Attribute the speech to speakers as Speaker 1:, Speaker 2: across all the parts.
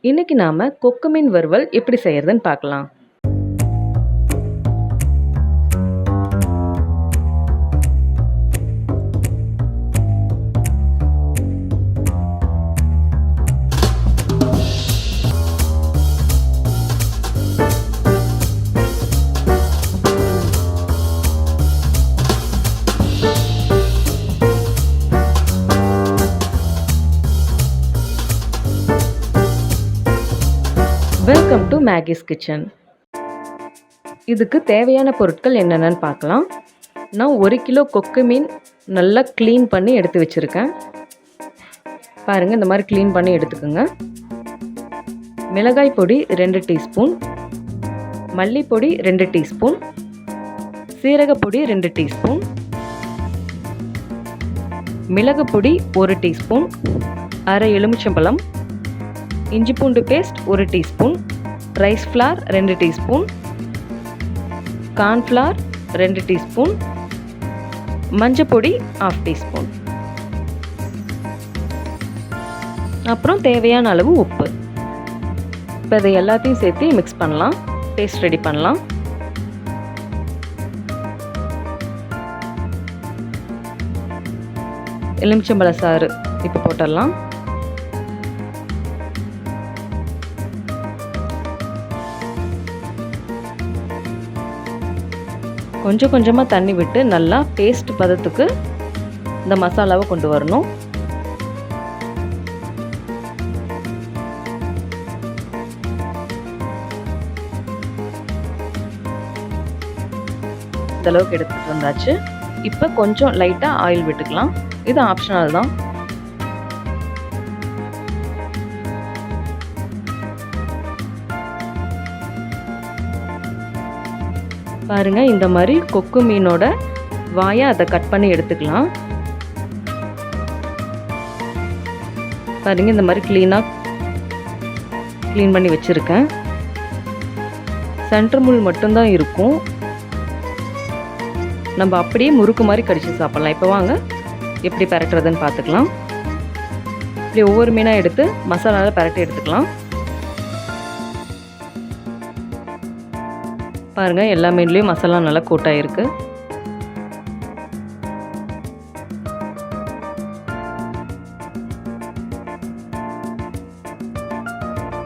Speaker 1: இன்னைக்கு நாம கொக்கு மீன் வறுவல் எப்படி செய்யறதுன்னு பார்க்கலாம். Welcome to Maggie's kitchen. இதுக்கு தேவையான பொருட்கள் என்னென்னு பார்க்கலாம். நான் 1 கிலோ கொக்கு மீன் நல்லா க்ளீன் பண்ணி எடுத்து வச்சுருக்கேன். பாருங்கள், இந்த மாதிரி க்ளீன் பண்ணி எடுத்துக்கோங்க. மிளகாய் பொடி 2 டீஸ்பூன், மல்லிப்பொடி 2 டீஸ்பூன், சீரகப்பொடி 2 டீஸ்பூன், மிளகு பொடி 1 டீஸ்பூன், அரை எலுமிச்சம்பழம், இஞ்சி பூண்டு paste 1 teaspoon, rice flour 2 teaspoon, cornflour 2 teaspoon, மஞ்சப்பொடி 1/2 டீஸ்பூன், அப்புறம் தேவையான அளவு உப்பு. இப்போ இதை எல்லாத்தையும் சேர்த்து மிக்ஸ் பண்ணலாம், பேஸ்ட் ரெடி பண்ணலாம். எலுமிச்சம்பழ சாறு இப்போ போட்டுடலாம். கொஞ்சம் கொஞ்சமாக தண்ணி விட்டு நல்லா பேஸ்ட் பதத்துக்கு இந்த மசாலாவை கொண்டு வரணும். இந்த அளவுக்கு எடுத்துகிட்டு வந்தாச்சு. இப்போ கொஞ்சம் லைட்டாக ஆயில் விட்டுக்கலாம். இது ஆப்ஷனல் தான். பாருங்க, இந்த மாதிரி கொக்கு மீனோட வாயை அதை கட் பண்ணி எடுத்துக்கலாம். பாருங்க, இந்த மாதிரி க்ளீன் பண்ணி வச்சுருக்கேன். சென்டர் முள் மட்டும்தான் இருக்கும். நம்ம அப்படியே முறுக்கு மாதிரி கடிச்சு சாப்பிட்லாம். இப்போ வாங்க எப்படி பரட்டுறதுன்னு பார்த்துக்கலாம். இப்படி ஒவ்வொரு மீனாக எடுத்து மசாலாவில் பரட்டி எடுத்துக்கலாம். பாருங்கள், எல்லா மீன்லேயும் மசாலா நல்லா கூட்டாயிருக்கு.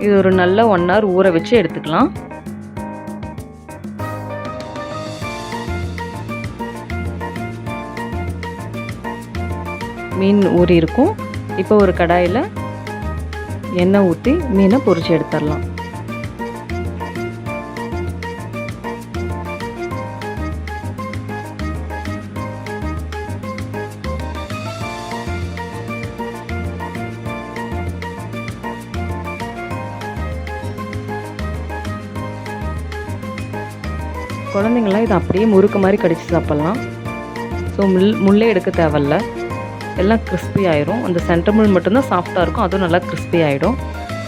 Speaker 1: இது ஒரு நல்ல 1 hour ஊற வச்சு எடுத்துக்கலாம். மீன் ஊறி இருக்கும். இப்போ ஒரு கடாயில் எண்ணெய் ஊற்றி மீனை பொரிச்சு எடுத்துடலாம். குழந்தைங்களாம் இதை அப்படியே முறுக்கு மாதிரி கடிச்சு சாப்பிட்லாம். ஸோ முள்ளே எடுக்க தேவையில்ல, எல்லாம் கிறிஸ்பி ஆயிரும். அந்த சென்டர் முள் மட்டும்தான் சாஃப்டாக இருக்கும், அதுவும் நல்லா கிறிஸ்பி ஆகிடும்.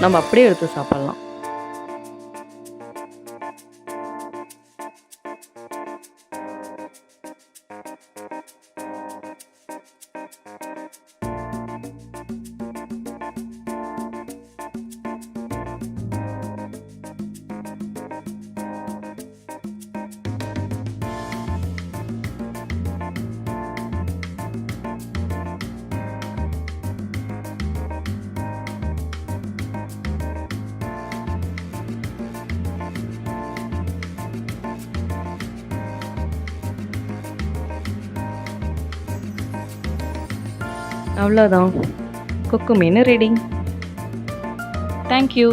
Speaker 1: நம்ம அப்படியே எடுத்து சாப்பிட்லாம். அவ்வளோதான், கொக்கு மீன் ரெடி. தேங்க்யூ.